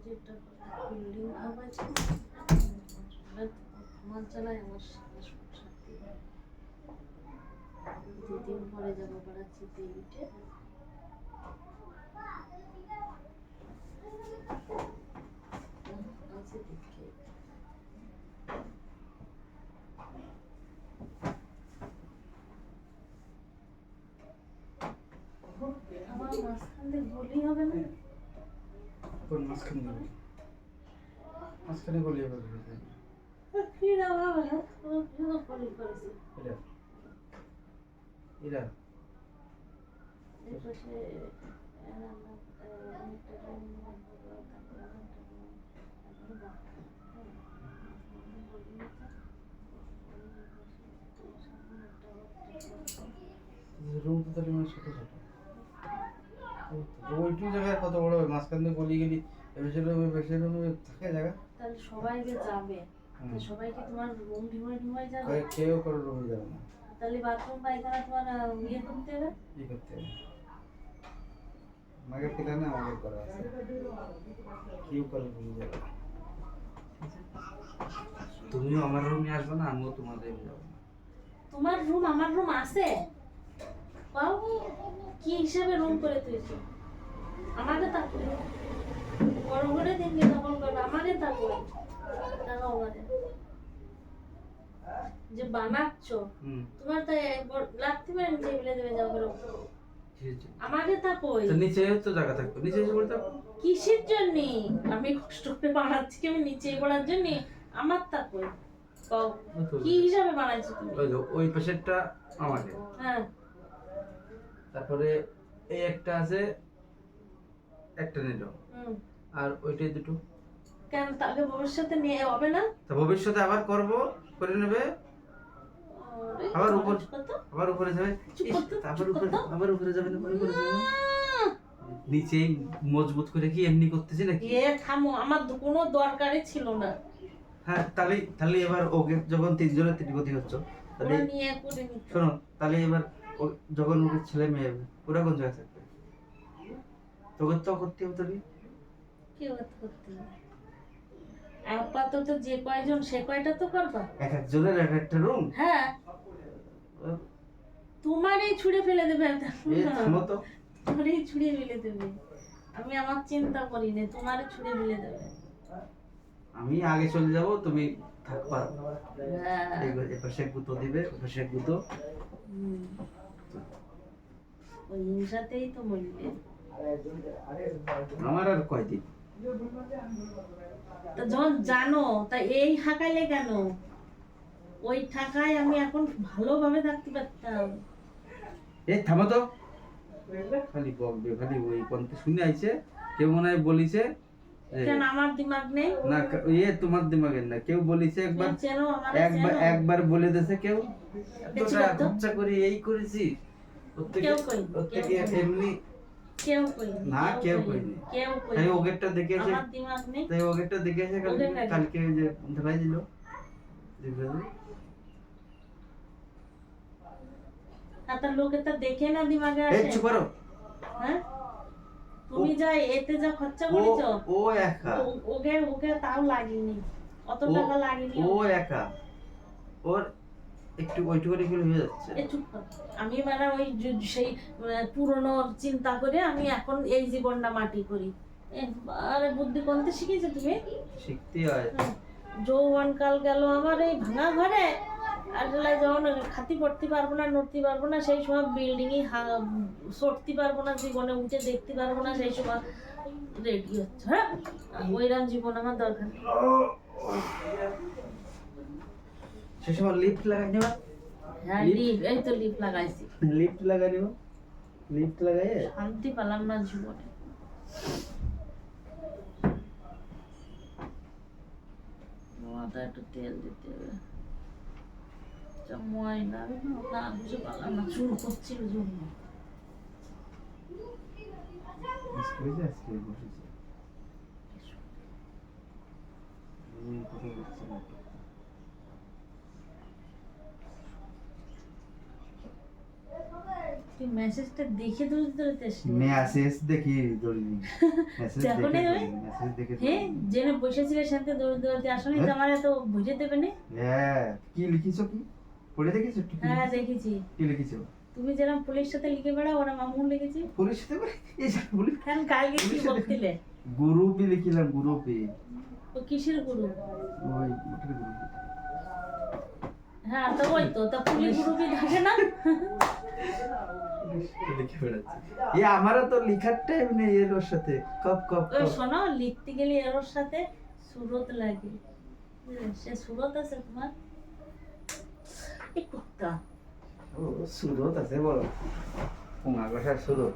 যেটা বিল্ডিং ভাবাইছে আমার চালায় আমার সংসার দিয়ে দুদিন পরে যাবো বেড়াচ্ছিতে উঠে আছে দেখে আমার মাঝখান দিয়ে বলি হবে না কোন মাঝখানে যাবে মাঝখানে গলি হবে কি না বাবা শুধু বলি করেছে এটা এটা এই পাশে অনেকটা রুম তো তাহলে মানে ছোট ছোট ওইটু জায়গায় কত বড় হবে মাঝখান দিয়ে গলি গেলি বেশি রুমে থাকে জায়গা তাহলে সবাইকে যাবে সবাইকে তোমার রুম ঢুমাই যাবে কেউ কারো রুমে যাবে না তাহলে বাথরুম পায়খানা তোমার ইয়ে করতে হবে কি করতে হবে মাগের পিতা না আমাদের করা আছে কেউ কারো রুমে যাবে না তুমিও আমার রুমে আসবে না আমিও তোমার রুমে যাবো না তোমার রুম আমার রুম আছে পাও কি হিসাবে রুম করে তুইছো আমাকে তা করে বড় করে দেখলে তখন করবে আমাকে তা করে টাকা ওভারে যে বানাচ্ছ তোমার তাই লাগতে পারে নিচে ফেলে দেবে যাও করো আমাকে তা কই তো নিচে তো জায়গা থাকবে নিচে এসে বলতে কিসের জন্য আমি কষ্ট করে বানাচ্ছি কি আমি নিচে পড়ার জন্য আমার তা কই পাও কি হিসাবে বানাইছো তুমি ওই পাশেরটা আমাদের হ্যাঁ তারপরে এই একটা আছে একটা নিল আর ওইটাই দুটো কেন তাকে ভবিষ্যতে নিয়ে হবে না তো ভবিষ্যতে আবার করব করে নেবে আবার উপরে যাবে আবার উপরে যাবে না উপরে যাবে না নিচে মজবুত করে কি এমনি করতেছি নাকি এ থামো আমার কোনো দরকারই ছিল না হ্যাঁ তাহলে এবার ওকে যখন তিনজনের ত্রিগতি হচ্ছে তাহলে নিয়ে করে নিতে শোনো তাহলে এবার যখন ওকে ছেলে মেয়ে হবে ওরা কোন জায়গায় থাকবে তোকে তো করতে হবে তাহলে কি করতে হবে আপাতত যে কয়জন সে কয়টা তো করবা এক একজনের এক একটা রুম হ্যাঁ তোমারই ছুঁড়ে ফেলে দেবে থামো তো তোমারই ছুঁড়ে ফেলে দেবে আমি আমার চিন্তা করি না তোমারই ছুঁড়ে ফেলে দেবে আমি আগে চলে যাব তুমি থাকবা হ্যাঁ এবার সে গুতো দিবে ওটা সে গুতো ওই হিংসাতেই তো মরবে আমার আর কয়দিন তা যখন জানো তা এই হাঁকাইলে কেন ওই ঠাকায় আমি এখন ভালোভাবে থাকতে পারতাম এই থামো তো খালি বকবে খালি ওই কোনতে শুনে আইছে কেউ মনে হয় বলিছে কেন আমার দিমাগ নেই না তোমার দিমাগের না কেউ বলিছে একবার একবার বলে দেছে কেউ এতটা খরচা করে এই করেছি প্রত্যেকে এমনি কেউ কই না কেউ কইনি তাই ওগেরটা দেখে এসে আমার দিমাগ নেই তাই ওগেরটা দেখে এসে কালকে যে ধরাই দিল তার লোকে তো দেখে না দিমাগে আসে এই চুপ করো হ্যাঁ তুমি যাই এতে যা খরচা করেছো ও একা ওকে তাও লাগেনি অত টাকা লাগেনি ও একা ওর একটু ওইটুকু করে হয়ে যাচ্ছে চুপ কর আমি মানে ওই সেই পুরনো চিন্তা করে আমি এখন এই জীবনটা মাটি করি আরে বুদ্ধি কোনতে শিখেছো তুমি শিখতে হয় যৌবন কাল গেল আমার এই ভাঙা ঘরে আর যখন খাতি পড়তে পারবো না নড়তে পারবো না সেই সময় বিল্ডিং এ সরতে পারবো না জীবনে উঠে দেখতে পারবো না সেই সময় রেডি হচ্ছে হ্যাঁ ওইরকম জীবন আমার দরকার সেই সময় লিফট লাগাই নেবা হ্যাঁ লিফট এই তো লিফট লাগাইছি লিফট লাগাই নিব লিফট লাগাইয়ে শান্তি পেলাম না জীবনে মাথায় একটু তেল দিতে হবে ময়না আমি না বুঝে পারলাম না চুল করছিল জন্য তুই মেসেজটা দেখে দৌড়তে দৌড়তে আসলি মেসেজ দেখি দৌড়িনি, মেসেজ দেখো দেখে নি তুমি? দৌড়িনি, মেসেজ দেখে হ্যাঁ দৌড়িনি। জেনে বসেছিলে শান্তি দৌড়তে দৌড়তে আসনি তো আমার এত বুঝে দেবে না। হ্যাঁ, কি লিখিছো কি? পড়ে দেখেছো একটু? হ্যাঁ দেখেছি, কি লিখেছো? তুমি যেরকম পুলিশ সাথে লিখে বেড়াও ওরা মামুন লিখেছি। পুলিশ সাথে করে এই যে পুলিশ কারণ কালকে কি বলছিলে? গ্রুপে লিখিলাম, গ্রুপে ও কিসের গুরু? ওই ওটার গ্রুপে হ্যাঁ তো ওই তো তা পুলিশ গ্রুপই থাকে না। লিখে বেড়াচ্ছে। এ আমারও তো লিখার টাইম নেই এর ওর সাথে কপ কপ ওই কপ। শোনো লিখতে গেলে এর ওর সাথে সুরত লাগে, বুঝলে? সে সুরত আছে তোমার এই কুত্তা। ও সুরত আছে বড়, পোঙা কষার সুরত।